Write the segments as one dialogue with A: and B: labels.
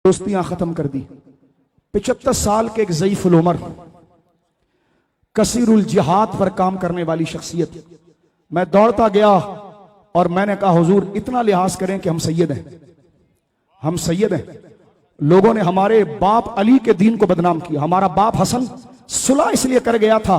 A: दोस्तियां खत्म कर दी। 75 साल के एक ज़ईफुल उमर कसीरुल जिहाद पर काम करने वाली शख्सियत। मैं दौड़ता गया और मैंने कहा हुजूर इतना लिहाज करें कि हम सैयद हैं, हम सैयद हैं। लोगों ने हमारे बाप अली के दीन को बदनाम किया। हमारा बाप हसन सुलह इसलिए कर गया था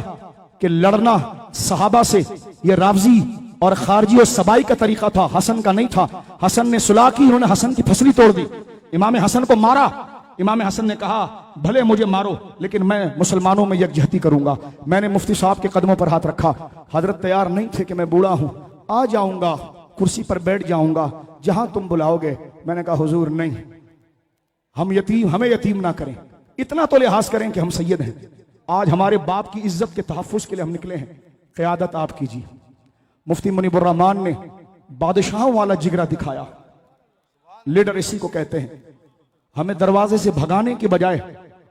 A: कि लड़ना सहाबा से यह रावजी और खारजी और सबाई का तरीका था, हसन का नहीं था। हसन ने सुलह की, उन्होंने हसन की फसली तोड़ दी, इमाम हसन को मारा। इमाम हसन ने कहा भले मुझे मारो लेकिन मैं मुसलमानों में यकजहती करूंगा। मैंने मुफ्ती साहब के कदमों पर हाथ रखा। हजरत तैयार नहीं थे कि मैं बूढ़ा हूं, आ जाऊंगा, कुर्सी पर बैठ जाऊंगा जहां तुम बुलाओगे। मैंने कहा हुजूर नहीं, हमें यतीम ना करें, इतना तो लिहाज करें कि हम सैयद हैं। आज हमारे बाप की इज्जत के तहफ्फुज के लिए हम निकले हैं, क़यादत आप कीजिए। मुफ्ती मुनीबुर रहमान ने बादशाहों वाला जिगरा दिखाया। लीडर इसी को कहते हैं। हमें दरवाजे से भगाने की बजाय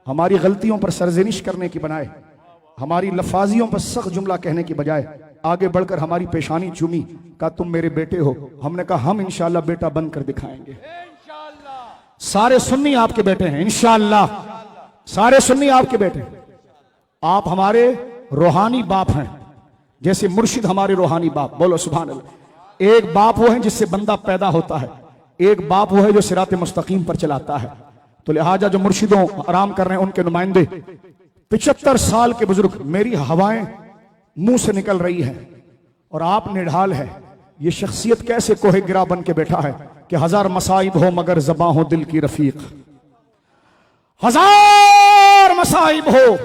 A: हमारी गलतियों पर सरजनिश करने की बनाए, हमारी लफाजियों पर सख्त जुमला कहने की बजाय आगे बढ़कर हमारी पेशानी चूमी, कहा तुम मेरे बेटे हो। हमने कहा हम इंशाअल्लाह बेटा बनकर दिखाएंगे। सारे सुन्नी आपके बेटे हैं इंशाअल्लाह, सारे सुन्नी आपके बेटे हैं। आप हमारे रूहानी बाप हैं, जैसे मुर्शिद हमारे रूहानी बाप। बोलो सुभान अल्लाह। एक बाप वो है जिससे बंदा पैदा होता है, एक बाप वो है जो सिराते मुस्तकीम पर चलाता है। तो लिहाजा जो मुर्शिदों आराम कर रहे हैं उनके नुमाइंदे, 75 साल के बुजुर्ग, मेरी हवाएं मुंह से निकल रही है और आप निढाल है। ये शख्सियत कैसे कोहे गिरा बन के बैठा है कि हजार मसाइब हो मगर ज़बां हो दिल की रफीक। हजार मसाइब हो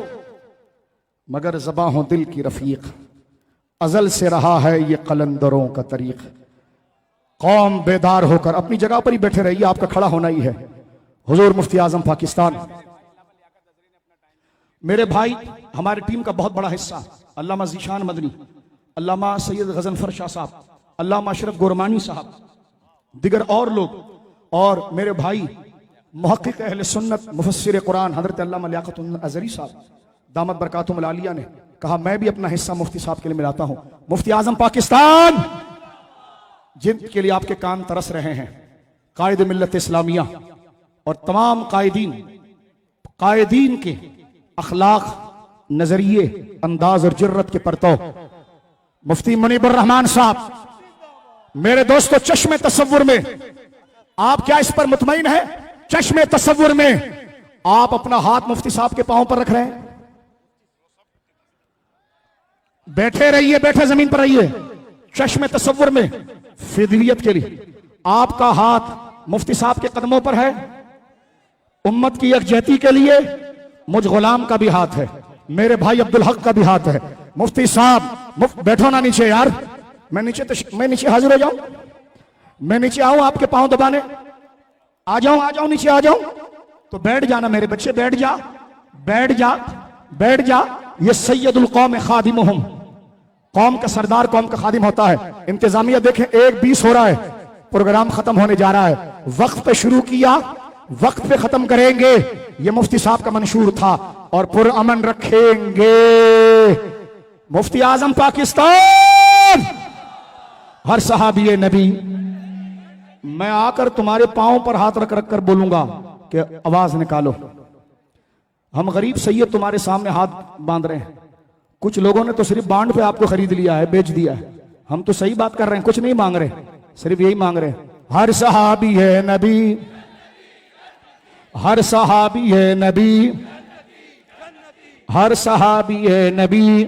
A: मगर ज़बां हो दिल की रफीक। अजल से रहा है ये कलंदरों का तरीक। कौम बेदार होकर अपनी जगह पर ही बैठे रहिए, आपका खड़ा होना ही है। हुजूर मुफ्ती आजम पाकिस्तान, मेरे भाई, हमारी टीम का बहुत बड़ा हिस्सा अल्लामा ज़ीशान मदनी, अल्लामा सैयद गजनफर शाह साहब, अल्लामा अशरफ गोरमानी साहब, दिगर और लोग, और मेरे भाई मुहक्किक अहले सुन्नत मुफस्सिर कुरान हजरत अल्लामा लियाकतुल अज़हरी साहब दामत बरकातुहुल आलिया ने कहा मैं भी अपना हिस्सा मुफ्ती साहब के लिए मिलाता हूं। मुफ्ती आजम पाकिस्तान, जिनके लिए आपके कान तरस रहे हैं, कायद मिल्लत इस्लामिया और तमाम कायदीन के अखलाक, नजरिए, अंदाज और जुर्रत के परतव मुफ्ती मुनीबुर रहमान साहब। मेरे दोस्तों, चश्मे तसव्वुर में आप क्या इस पर मुतमईन है? चश्मे तसव्वुर में आप अपना हाथ मुफ्ती साहब के पांव पर रख रहे हैं। बैठे रहिए, बैठे जमीन पर रहिए। चश्मे तसव्वुर में फिदवियत के लिए आपका हाथ मुफ्ती साहब के कदमों पर है। उम्मत की यकजहती के लिए मुझ गुलाम का भी हाथ है, मेरे भाई अब्दुल हक का भी हाथ है। मुफ्ती साहब बैठो ना नीचे यार, मैं नीचे हाजिर हो जाऊं, मैं नीचे आऊं आपके पांव दबाने? आ जाऊं नीचे आ जाऊं? तो बैठ जाना मेरे बच्चे, बैठ जा बैठ जा बैठ जा। ये सैयदुल कौम खादिमुहुम, कौम का सरदार कौम का खादिम होता है। इंतजामिया देखें 1:20 हो रहा है, प्रोग्राम खत्म होने जा रहा है। वक्त पे शुरू किया, वक्त पे खत्म करेंगे, ये मुफ्ती साहब का मंशूर था, और पुरअमन रखेंगे। मुफ्ती आजम पाकिस्तान, हर सहाबी नबी, मैं आकर तुम्हारे पांव पर हाथ रख रख कर बोलूंगा कि आवाज निकालो। हम गरीब सैयद तुम्हारे सामने हाथ बांध रहे हैं। कुछ लोगों ने तो सिर्फ बांड पे आपको खरीद लिया है, बेच दिया है। हम तो सही बात कर रहे हैं, कुछ नहीं मांग रहे, सिर्फ यही मांग रहे हैं, हर सहाबी है नबी, हर सहाबी है नबी, हर सहाबी है नबी।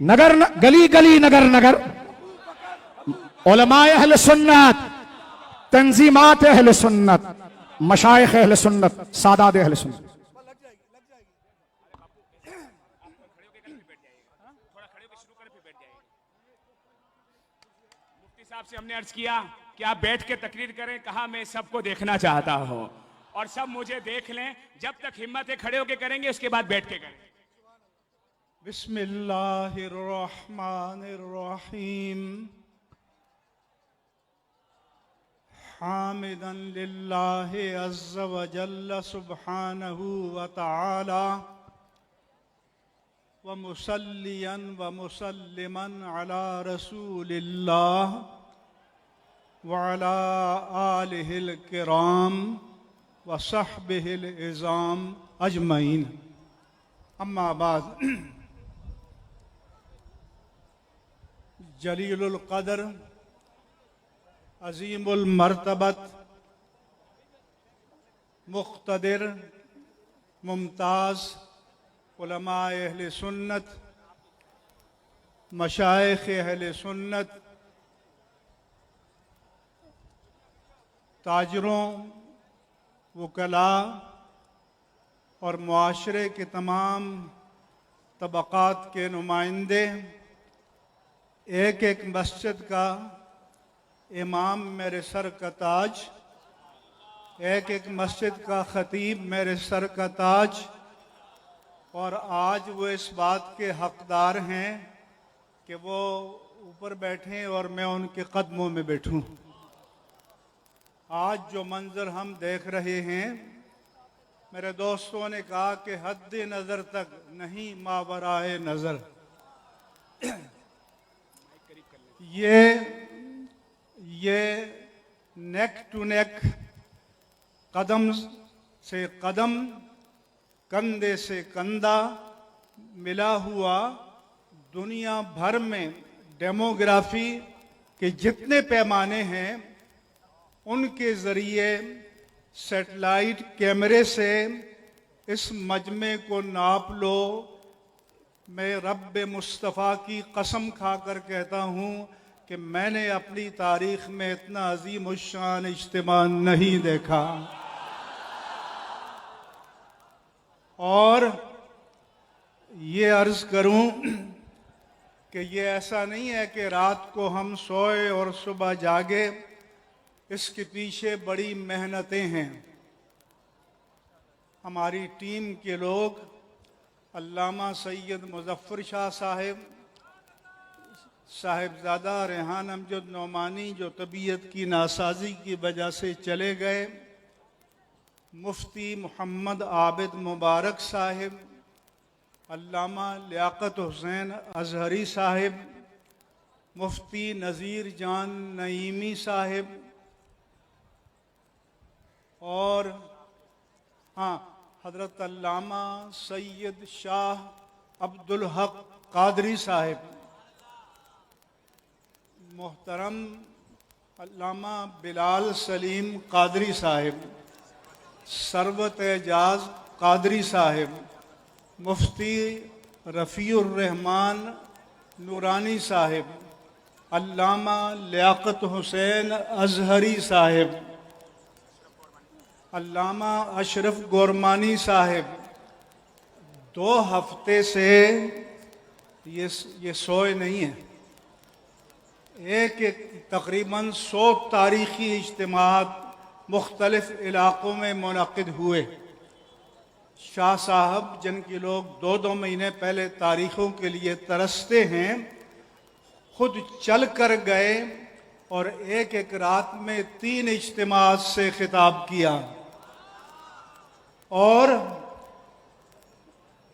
A: नगर गली गली नगर नगर उलमाए अहले सुन्नत, तंजीमात अहले सुन्नत, मशाइख अहले सुन्नत, सादात अहले सुन्नत।
B: से हमने अर्ज किया कि आप बैठ के तकरीर करें, कहा मैं सबको देखना चाहता हूं और सब मुझे देख लें। जब तक हिम्मत है खड़े होके करेंगे, उसके बाद बैठ के करें।
C: बिस्मिल्लाहिर्रहमानिर्रहीम। हामिदन लिल्लाहि अज़्ज़ा व जल्ल सुब्हानहू व तआला व मुसल्लियन व मुसल्लिमन अला रसूलिल्लाह व अला आलिहिल किराम व सहबिहिल इज़ाम अजमईन। अम्मा बाद, जलीलुल क़द्र, अज़ीमुल मर्तबत, मुक़्तदिर, मुमताज़ उलमाए अहले सुन्नत, मशाइख़ अहले सुन्नत, ताजरों, वकला और मुआशरे के तमाम तबक़ात के नुमाइंदे, एक एक मस्जिद का इमाम मेरे सर का ताज, एक एक मस्जिद का ख़तीब मेरे सर का ताज, और आज वो इस बात के हक़दार हैं कि वो ऊपर बैठें और मैं उनके कदमों में बैठूं। आज जो मंज़र हम देख रहे हैं, मेरे दोस्तों ने कहा कि हद नज़र तक नहीं मावराए नज़र। ये नेक टू नेक, कदम से कदम, कंधे से कंधा मिला हुआ दुनिया भर में डेमोग्राफी के जितने पैमाने हैं उनके ज़रिए सैटेलाइट कैमरे से इस मजमे को नाप लो। मैं रब मुस्तफ़ा की कसम खाकर कहता हूँ कि मैंने अपनी तारीख़ में इतना अजीम उश्शान इज्तिमा नहीं देखा। और ये अर्ज़ करूँ कि ये ऐसा नहीं है कि रात को हम सोए और सुबह जागे, इसके पीछे बड़ी मेहनतें हैं। हमारी टीम के लोग अल्लामा सैयद मुज़फ़्फ़र शाह साहिब, साहिबज़ादा रेहान अमजद नौमानी जो तबीयत की नासाजी की वजह से चले गए, मुफ्ती मोहम्मद आबिद मुबारक साहिब, अल्लामा लियाकत हुसैन अज़हरी साहिब, मुफ्ती नज़ीर जान नईमी साहिब, और हाँ, हज़रत अल्लामा सैयद शाह अब्दुल हक कादरी साहिब, मोहतरम अल्लामा बिलाल सलीम कादरी साहिब, सरवत एजाज कादरी साहिब, मुफ्ती रफ़ीउर रहमान नूरानी साहिब, अल्लामा लियाकत हुसैन अज़हरी साहिब, अल्लामा अशरफ गोरमानी साहिब 2 हफ्ते से ये सोए नहीं हैं। एक तकरीबन 100 तारीख़ी इज्तिमात मुख्तलिफ इलाक़ों में मुनक़िद हुए। शाह साहब, जिनके लोग 2-2 महीने पहले तारीख़ों के लिए तरसते हैं, खुद चल कर गए और एक रात में 3 इज्तिमात से खिताब किया। और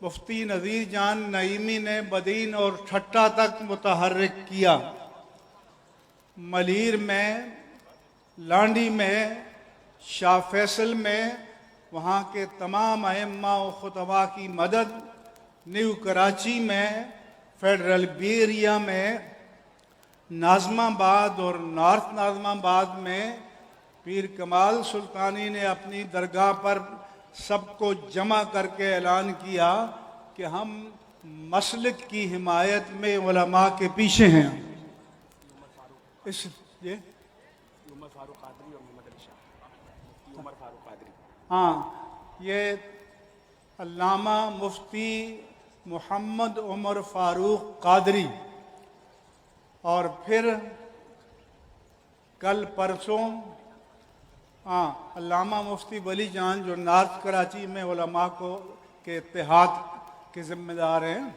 C: मुफ्ती नज़ीर जान नईमी ने बदीन और ठट्टा तक मुतहर्रिक किया। मलीर में, लांडी में, शाह फैसल में वहाँ के तमाम अइम्मा व खुतबा की मदद, न्यू कराची में, फेडरल बी एरिया में, नाज़माबाद और नॉर्थ नाज़माबाद में पीर कमाल सुल्तानी ने अपनी दरगाह पर सबको जमा करके ऐलान किया कि हम मसलक की हिमायत में उलमा के पीछे हैं। इस ये उमर फारूक कादरी और मोहम्मद अली शाह, उमर फारूक कादरी, हाँ, ये अल्लामा मुफ्ती मोहम्मद उमर फारूक कादरी। और फिर कल परसों हाँ, अल्लामा मुफ्ती वली जान जो नॉर्थ कराची में उलमा को के इत्तेहाद के ज़िम्मेदार हैं,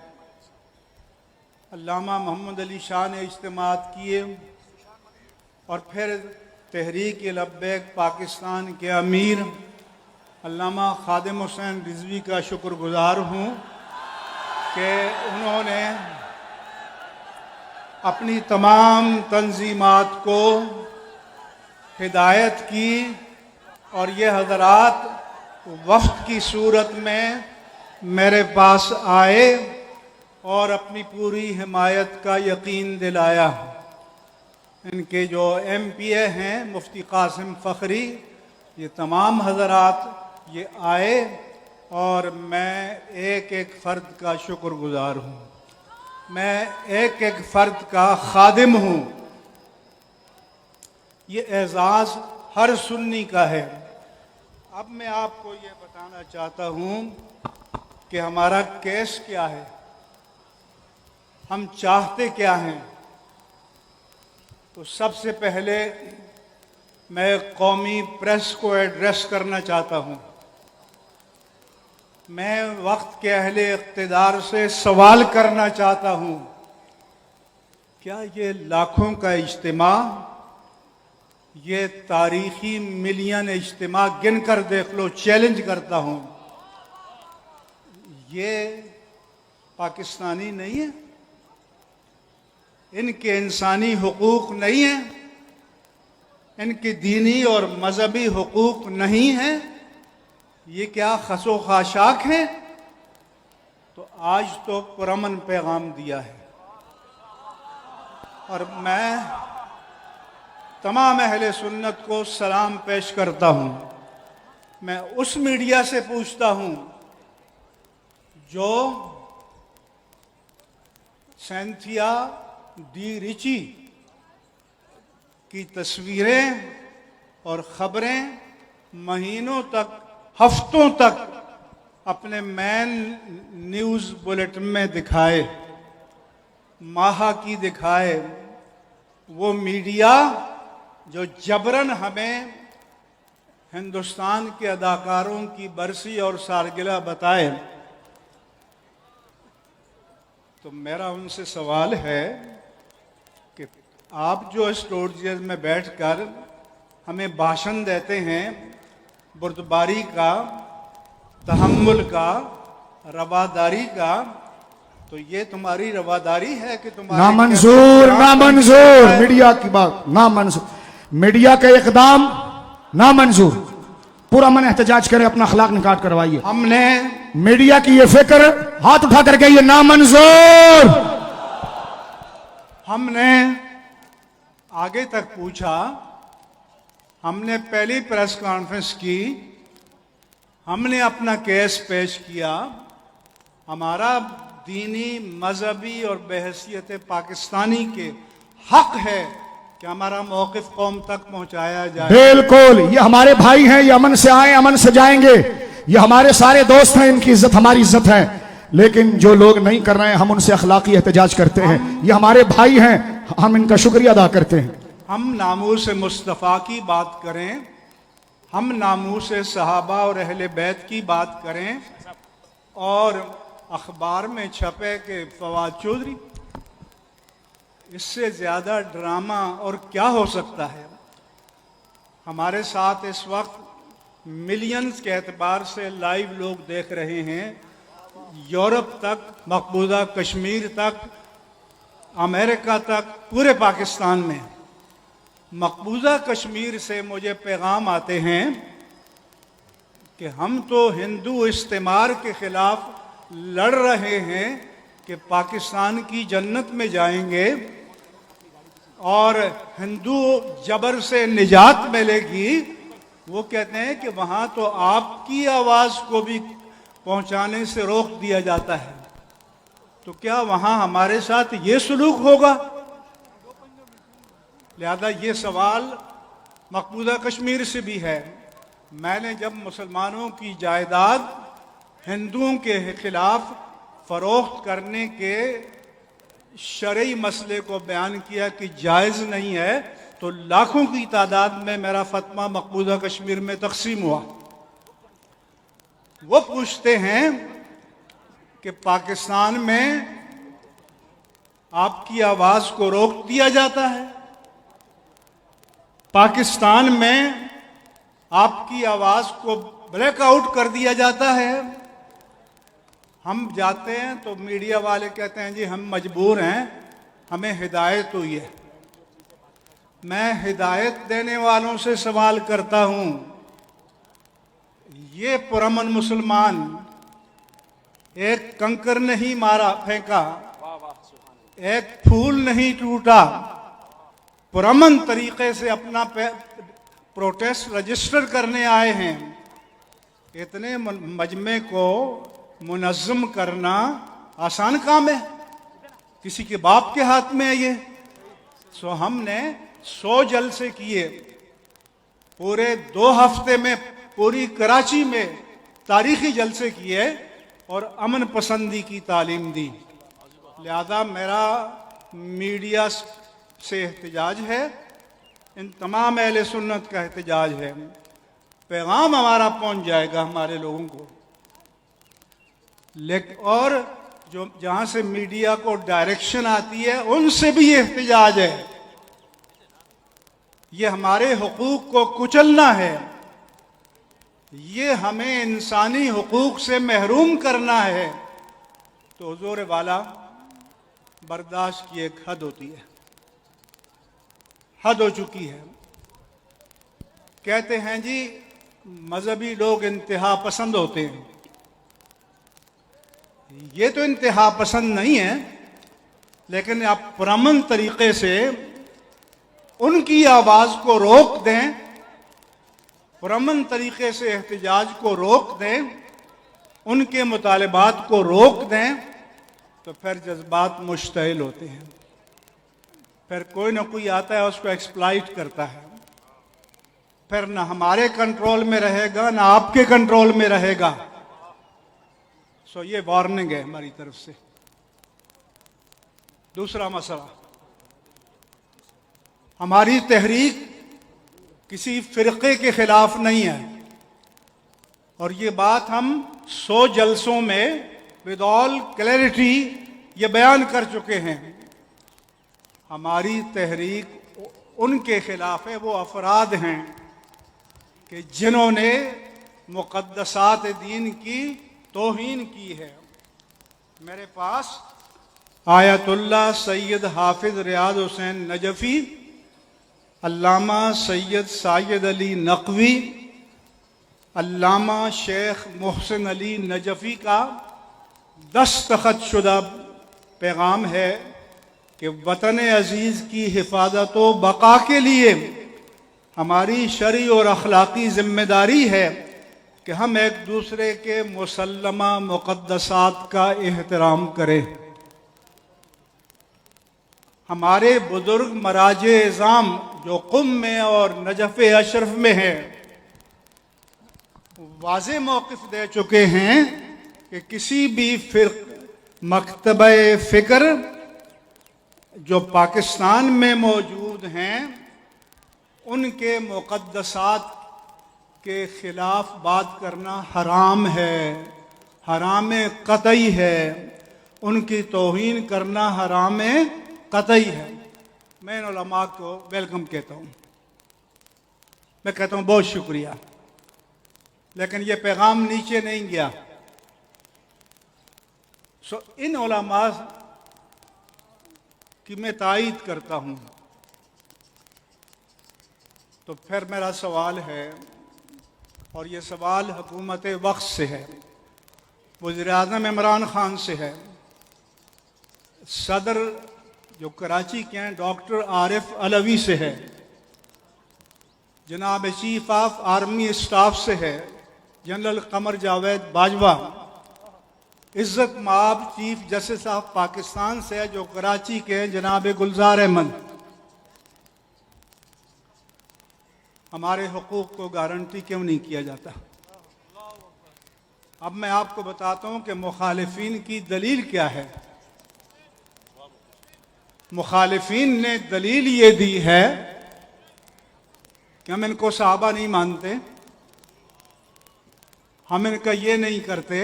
C: अल्लामा मोहम्मद अली शाह ने इज्तिमात किए। और फिर तहरीक लब्बैक पाकिस्तान के अमीर अल्लामा खादिम हुसैन रिजवी का शुक्रगुज़ार हूँ कि उन्होंने अपनी तमाम तंजीमात को हिदायत की और ये हजरात वफ्द की सूरत में मेरे पास आए और अपनी पूरी हिमायत का यकीन दिलाया। इनके जो MPA हैं मुफ्ती कासिम फ़खरी, ये तमाम हजरात ये आए और मैं एक एक फ़र्द का शुक्रगुजार हूँ। मैं एक एक फ़र्द का खादिम हूँ। ये एजाज़ हर सुन्नी का है। अब मैं आपको ये बताना चाहता हूँ कि हमारा केस क्या है, हम चाहते क्या हैं। तो सबसे पहले मैं कौमी प्रेस को एड्रेस करना चाहता हूँ। मैं वक्त के अहले इक़्तिदार से सवाल करना चाहता हूँ, क्या ये लाखों का इज्तिमा, ये तारीखी मिलियन इज्तिमा गिन कर देख लो, चैलेंज करता हूँ, ये पाकिस्तानी नहीं है? इनके इंसानी हुकूक नहीं है? इनके दीनी और मजहबी हुकूक नहीं है? ये क्या खसो खाशाक है? तो आज तो पुरअमन पैगाम दिया है और मैं तमाम अहले सुन्नत को सलाम पेश करता हूँ। मैं उस मीडिया से पूछता हूँ जो सेंथिया डी रिची की तस्वीरें और खबरें महीनों तक, हफ्तों तक अपने मेन न्यूज़ बुलेटिन में दिखाए, माहा की दिखाए, वो मीडिया जो जबरन हमें हिंदुस्तान के अदाकारों की बरसी और सालगिरह बताए। तो मेरा उनसे सवाल है कि आप जो स्टूडियोज में बैठकर हमें भाषण देते हैं बुर्दबारी का, तहम्मुल का, रवादारी का, तो ये तुम्हारी रवादारी है कि तुम्हारी
A: नामंजूर, नामंजूर, मीडिया की बात नामंजूर, मीडिया का इकदाम नामंजूर। पूरा मन एहतजाज करे, अपना अखलाक निकाट करवाइए।
C: हमने
A: मीडिया की ये फिक्र हाथ उठा करके ये नामंजूर।
C: हमने आगे तक पूछा, हमने पहली प्रेस कॉन्फ्रेंस की, हमने अपना केस पेश किया। हमारा दीनी, मजहबी और बहैसियत पाकिस्तानी के हक है कि हमारा मौक़िफ़ कौम तक पहुंचाया जाए।
A: बिल्कुल, ये हमारे भाई हैं, ये अमन से आए, अमन से जाएंगे, ये हमारे सारे दोस्त हैं, इनकी इज्जत हमारी इज्जत है। लेकिन जो लोग नहीं कर रहे हैं, हम उनसे अखलाकी एहतजाज करते हैं। ये हमारे भाई हैं, हम इनका शुक्रिया अदा करते हैं।
C: हम नामूस मुस्तफ़ा की बात करें, हम नामूस सहाबा और अहले बैत की बात करें, और अखबार में छपे कि फवाद चौधरी, इससे ज़्यादा ड्रामा और क्या हो सकता है। हमारे साथ इस वक्त मिलियंस के एतबार से लाइव लोग देख रहे हैं, यूरोप तक, मकबूजा कश्मीर तक, अमेरिका तक, पूरे पाकिस्तान में। मकबूजा कश्मीर से मुझे पैगाम आते हैं कि हम तो हिंदू इस्तेमार के खिलाफ लड़ रहे हैं कि पाकिस्तान की जन्नत में जाएंगे और हिंदू जबर से निजात मिलेगी। वो कहते हैं कि वहाँ तो आपकी आवाज़ को भी पहुँचाने से रोक दिया जाता है। तो क्या वहाँ हमारे साथ ये सलूक होगा? लिहाजा ये सवाल मकबूजा कश्मीर से भी है। मैंने जब मुसलमानों की जायदाद हिंदुओं के खिलाफ फरोख्त करने के शरई मसले को बयान किया कि जायज़ नहीं है, तो लाखों की तादाद में मेरा फतवा मकबूजा कश्मीर में तकसीम हुआ। वो पूछते हैं कि पाकिस्तान में आपकी आवाज़ को रोक दिया जाता है, पाकिस्तान में आपकी आवाज़ को ब्लैकआउट कर दिया जाता है। हम जाते हैं तो मीडिया वाले कहते हैं जी हम मजबूर हैं, हमें हिदायत हुई है। मैं हिदायत देने वालों से सवाल करता हूँ, ये पुरअमन मुसलमान एक कंकर नहीं मारा फेंका, एक फूल नहीं टूटा, पुरअमन तरीके से अपना प्रोटेस्ट रजिस्टर करने आए हैं। इतने मजमे को मुनज़्ज़म करना आसान काम है? किसी के बाप के हाथ में है ये? सो हमने 100 जलसे किए, पूरे 2 हफ्ते में पूरी कराची में तारीखी जलसे किए और अमन पसंदी की तालीम दी। लिहाजा मेरा मीडिया से एहतजाज है, इन तमाम अहले सुन्नत का एहतजाज है, पैगाम हमारा पहुंच जाएगा हमारे लोगों को। लेकिन और जो जहां से मीडिया को डायरेक्शन आती है उनसे भी ये एहतजाज है। ये हमारे हुकूक को कुचलना है, ये हमें इंसानी हुकूक से महरूम करना है। तो हुजूर वाला बर्दाश्त की एक हद होती है, हद हो चुकी है। कहते हैं जी मजहबी लोग इंतहा पसंद होते हैं। ये तो इंतहा पसंद नहीं है, लेकिन आप पुरअमन तरीके से उनकी आवाज को रोक दें, पुरअमन तरीके से एहतजाज को रोक दें, उनके मुतालबात को रोक दें, तो फिर जज्बात मुश्तइल होते हैं। फिर कोई ना कोई आता है उसको एक्सप्लॉइट करता है, फिर ना हमारे कंट्रोल में रहेगा ना आपके कंट्रोल में रहेगा। सो ये वार्निंग है हमारी तरफ से। दूसरा मसला, हमारी तहरीक किसी फिरके के खिलाफ नहीं है, और ये बात हम 100 जलसों में विद ऑल क्लैरिटी ये बयान कर चुके हैं। हमारी तहरीक उनके खिलाफ है, वो अफराद हैं कि जिन्होंने मुक़द्दसात दीन की तौहीन की है। मेरे पास आयतुल्लाह सैयद हाफिज रियाद हुसैन नजफी, अल्लामा सैयद सायद अली नकवी, अल्लामा शेख मोहसिन अली नजफी का दस्तखत शुदा पैगाम है कि वतन अजीज़ की हिफाजत व बका के लिए हमारी शरई और अखलाकी जिम्मेदारी है कि हम एक दूसरे के मुसल्लमा मुक़द्दसात का एहतराम करें। हमारे बुजुर्ग मराजे इज़ाम जो कुम में और नजफ़ अशरफ में हैं, वाज़े मौक़िफ़ दे चुके हैं कि किसी भी मकतब फ़िक्र जो पाकिस्तान में मौजूद हैं उनके मुक़द्दसात के ख़िलाफ़ बात करना हराम है, हराम क़तई है। उनकी तौहीन करना हराम क़तई है। मैं इन उलमा को वेलकम कहता हूँ, मैं कहता हूँ बहुत शुक्रिया, लेकिन ये पैगाम नीचे नहीं गया। सो इन उलमा की मैं तायीद करता हूँ। तो फिर मेरा सवाल है, और ये सवाल हुकूमत वक्त से है, वज़ीर-ए-आज़म इमरान खान से है, सदर जो कराची के हैं डॉक्टर आरिफ अलवी से है, जनाब चीफ ऑफ आर्मी स्टाफ से है जनरल कमर जावेद बाजवा, इज्जत माब चीफ जस्टिस ऑफ पाकिस्तान से है जो कराची के हैं जनाब गुलजार अहमद। हमारे हुकूक को गारंटी क्यों नहीं किया जाता? अब मैं आपको बताता हूं कि मुखालिफिन की दलील क्या है। मुखालिफिन ने दलील ये दी है कि हम इनको सहाबा नहीं मानते, हम इनका ये नहीं करते,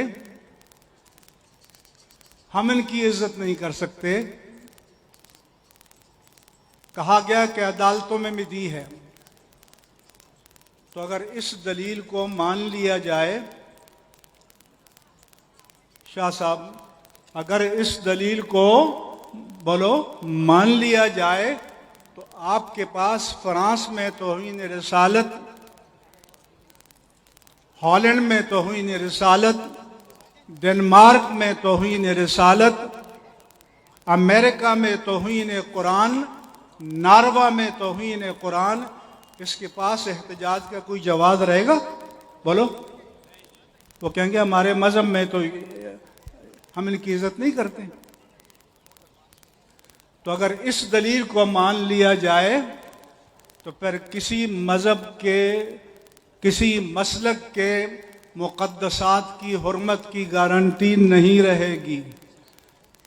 C: हम इनकी इज्जत नहीं कर सकते। कहा गया कि अदालतों में मिदी है। तो अगर इस दलील को मान लिया जाए, शाह साहब, अगर इस दलील को बोलो मान लिया जाए, तो आपके पास फ्रांस में तौहीन रिसालत हॉलैंड में तौहीन रिसालत, डेनमार्क में तौहीन रिसालत, अमेरिका में तौहीन कुरान, नार्वा में तौहीन कुरान। इसके पास एहतजाज का कोई जवाब रहेगा? बोलो। वो कहेंगे हमारे मजहब में तो हम इनकी इज्जत नहीं करते। तो अगर इस दलील को मान लिया जाए तो फिर किसी मजहब के, किसी मसलक के मुक़द्दसात की हुर्मत की गारंटी नहीं रहेगी।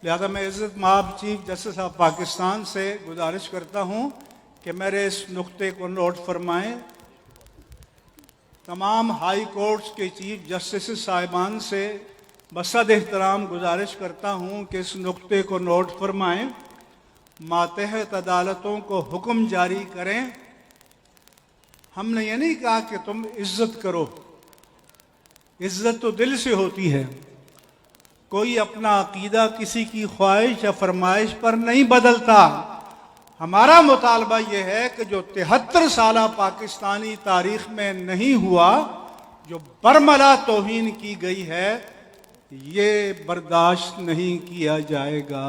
C: लिहाजा मैं इज़्ज़त माब चीफ जस्टिस ऑफ पाकिस्तान से गुजारिश करता हूँ कि मेरे इस नुक्ते को नोट फरमाएं। तमाम हाई कोर्ट्स के चीफ जस्टिस साहिबान से बसद एहतराम गुजारिश करता हूँ कि इस नुक्ते को नोट फरमाएं। मातहत अदालतों को हुक्म जारी करें। हमने ये नहीं कहा कि तुम इज्जत करो, इज्जत तो दिल से होती है। कोई अपना अकीदा किसी की ख्वाहिश या फरमाइश पर नहीं बदलता। हमारा मुतालबा यह है कि जो 73 साल पाकिस्तानी तारीख में नहीं हुआ, जो बरमला तौहीन की गई है, ये बर्दाश्त नहीं किया जाएगा।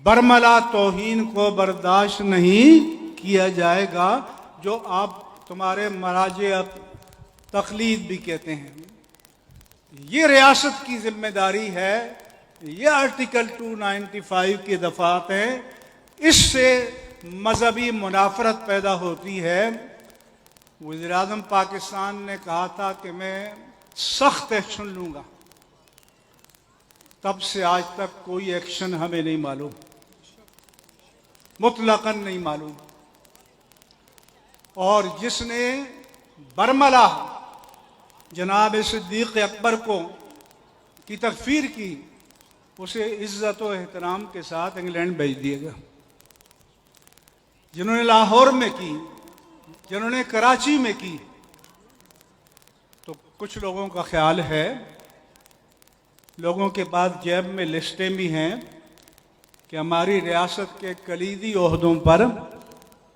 C: बरमला तौहीन को बर्दाश्त नहीं किया जाएगा, जो आप तुम्हारे मराजे तकलीद भी कहते हैं। ये रियासत की जिम्मेदारी है। ये आर्टिकल 295 की दफात है। इससे मजहबी मुनाफरत पैदा होती है। वज़ीर आज़म पाकिस्तान ने कहा था कि मैं सख्त एक्शन लूंगा, तब से आज तक कोई एक्शन हमें नहीं मालूम, मुतलकन नहीं मालूम। और जिसने बरमला जनाब सिद्दीक अकबर को की तकफीर की, उसे इज्जत व एहतराम के साथ इंग्लैंड भेज दिया गया। जिन्होंने लाहौर में की, जिन्होंने कराची में की, तो कुछ लोगों का ख्याल है, लोगों के पास जेब में लिस्टें भी हैं कि हमारी रियासत के कलीदी ओहदों पर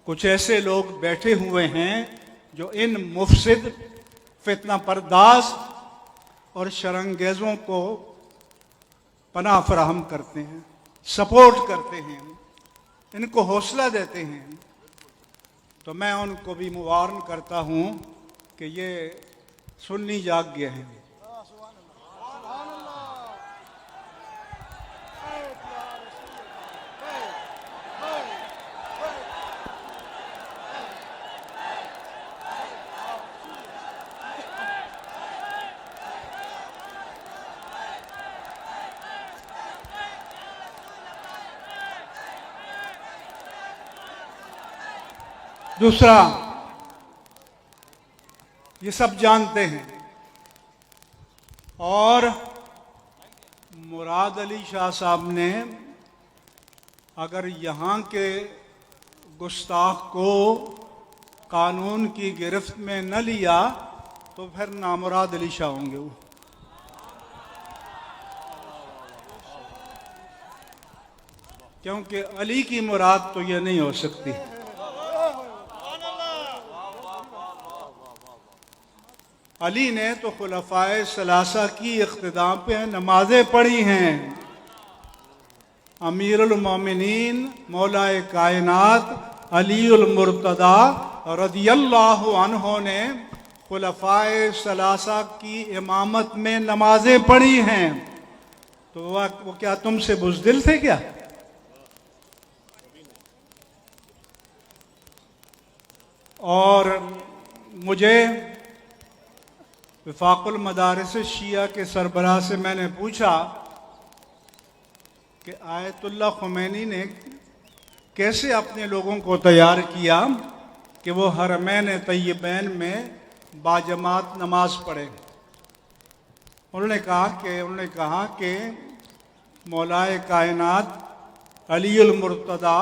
C: कुछ ऐसे लोग बैठे हुए हैं जो इन मुफसिद, फितना परदास और शरंगेज़ों को पनाह फराहम करते हैं, सपोर्ट करते हैं, इनको हौसला देते हैं। तो मैं उनको भी मुबारक करता हूँ कि ये सुन्नी जाग गए हैं। दूसरा, ये सब जानते हैं, और मुराद अली शाह साहब ने अगर यहाँ के गुस्ताख को कानून की गिरफ्त में न लिया तो फिर नामुराद अली शाह होंगे वो। क्योंकि अली की मुराद तो ये नहीं हो सकती। अली ने तो खुलफाए सलासा की इख्तिदा पे नमाजें पढ़ी हैं। अमीरुल मोमिनीन मौलाए कायनात अलीउल मुर्तदा रदियल्लाहु अन्हु ने खुलफाए सलासा की इमामत में नमाजें पढ़ी हैं। तो वो क्या तुमसे बुज़दिल थे क्या? और मुझे वफाकुल मदारिस शिया के सरबराह से मैंने पूछा कि आयतुल्लाह खुमैनी ने कैसे अपने लोगों को तैयार किया कि वो हरमैन तय्यबैन में बाजमात नमाज पढ़े। उन्होंने कहा कि मौलाए कायनात अलीउल मुर्तदा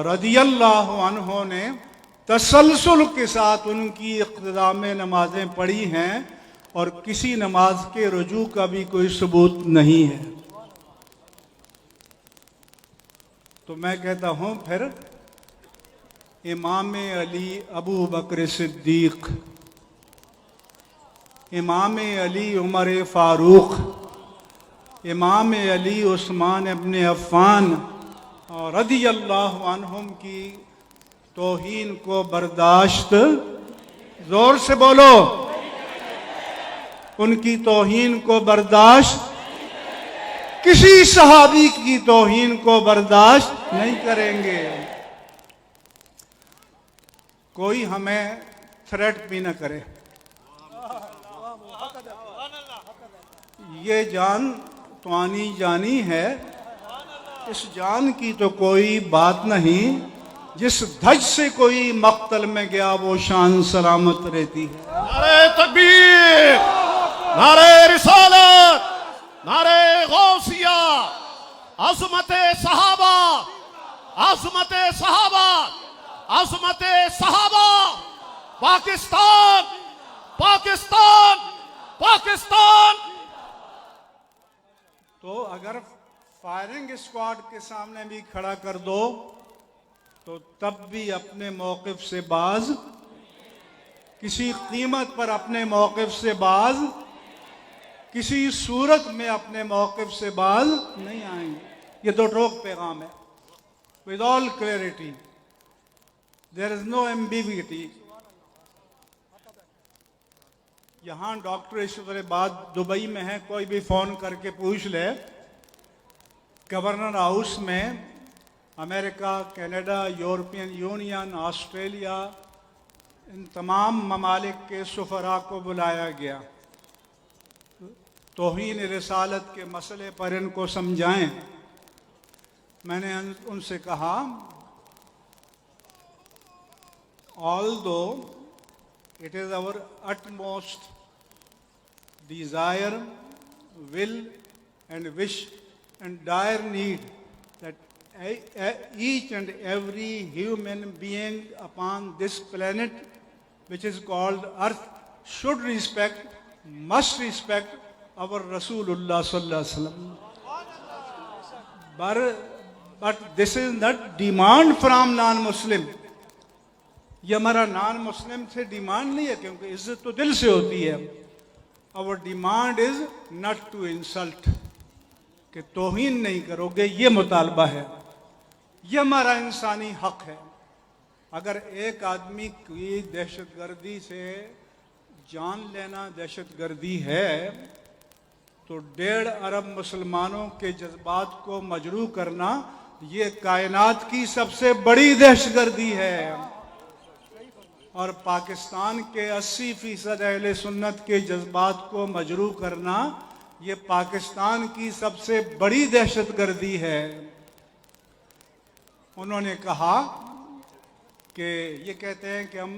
C: रदियल्लाहु अन्हु ने तसलसल के साथ उनकी इक़्तिदा में नमाजें पढ़ी हैं और किसी नमाज के रुजू का भी कोई सबूत नहीं है। तो मैं कहता हूँ फिर इमाम अली अबू बकर सिद्दीक इमाम अली उमर फारूक, इमाम अली उस्मान इब्न अफ़्फ़ान और रज़ी अल्लाहु अन्हुम की तौहीन को बर्दाश्त, जोर से बोलो, उनकी तौहीन को बर्दाश्त, किसी सहाबी की तौहीन को बर्दाश्त नहीं करेंगे। कोई हमें थ्रेट भी न करे। ये जान तो आनी जानी है, इस जान की तो कोई बात नहीं। जिस धज से कोई मक्तल में गया वो शान सलामत रहती है।
D: नारे तकबीर, नारे रिसालत, नारे गौसिया, अज़मते सहाबा, अज़मते सहाबा, अज़मते सहाबा, पाकिस्तान, पाकिस्तान, पाकिस्तान।
C: तो अगर फायरिंग स्क्वाड के सामने भी खड़ा कर दो तो तब भी अपने मौक़िफ़ से बाज, किसी कीमत पर अपने मौक़िफ़ से बाज, किसी सूरत में अपने मौक़िफ़ से बाज नहीं आएंगे। ये दो टोक पैगाम है, with all clarity, there is no ambiguity. यहाँ डॉक्टर इस्लामाबाद दुबई में है, कोई भी फ़ोन करके पूछ ले, गवर्नर हाउस में America, Canada, European union, Australia, इन तमाम ममालिक के सुफरा को बुलाया गया। तौहीन रिसालत के मसले पर इनको समझाएं। मैंने उनसे कहा, although it is our utmost desire, will and wish and dire need that each and every human being upon this planet, which is called Earth, should respect, must respect our Rasulullah sallallahu alaihi wasallam. But this is not demand from non-Muslim. ये हमारा non Muslim से demand नहीं है, क्योंकि इज्जत तो दिल से होती है। Our demand is not to insult, कि तौहीन नहीं करोगे, ये मुतालबा है, ये हमारा इंसानी हक है। अगर एक आदमी की दहशतगर्दी से जान लेना दहशतगर्दी है, तो 1.5 अरब मुसलमानों के जज्बात को मजरूह करना ये कायनात की सबसे बड़ी दहशतगर्दी है। और पाकिस्तान के 80% अहले सुन्नत के जज्बात को मजरूह करना ये पाकिस्तान की सबसे बड़ी दहशतगर्दी है। उन्होंने कहा कि ये कहते हैं कि हम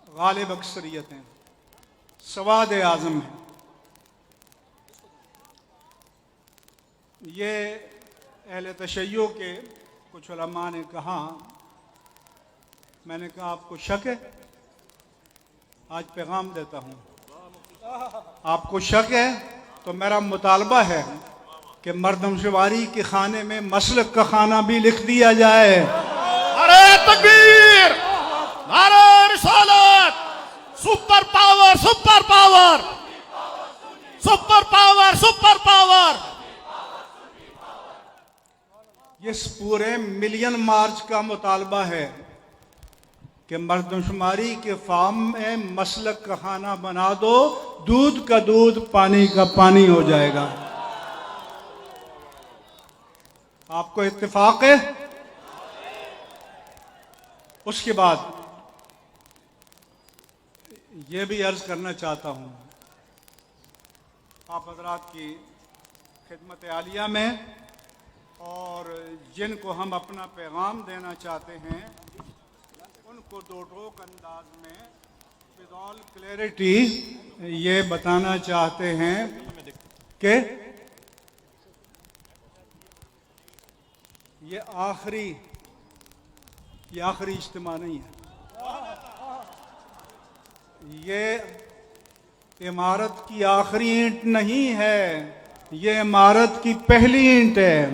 C: गालिब अक्सरियत हैं, सवाद आज़म हैं। ये अहले तशय्यो के कुछ उलमा ने कहा। मैंने कहा, आपको शक है? आज पैगाम देता हूं, आपको शक है तो मेरा मुतालबा है कि मर्दमशुमारी के खाने में मसलक का खाना भी लिख दिया जाए।
D: नारे तकबीर, नारे रिसालत, super power, super power, super power, super power.
C: ये पूरे मिलियन मार्च का मुतालबा है कि मर्दमशुमारी के फार्म में मसलक का खाना बना दो, दूध का दूध, पानी का पानी हो जाएगा। आपको इत्तेफाक है? उसके बाद ये भी अर्ज करना चाहता हूं, आप हजरात की खिदमत आलिया में, और जिनको हम अपना पैगाम देना चाहते हैं उनको दो टोक अंदाज में विद ऑल क्लैरिटी ये बताना चाहते हैं कि ये आखिरी इज्तिमा नहीं है। ये इमारत की आखिरी ईंट नहीं है, ये इमारत की पहली ईंट है।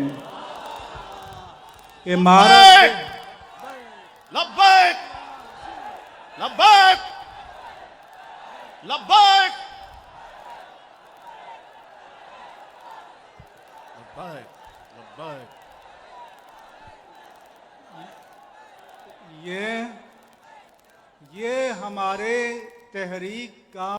C: इमारत
D: लब्बैक, लब्बैक, लब्बैक लब्बैक लब्बैक।
C: ये हमारे तहरीक का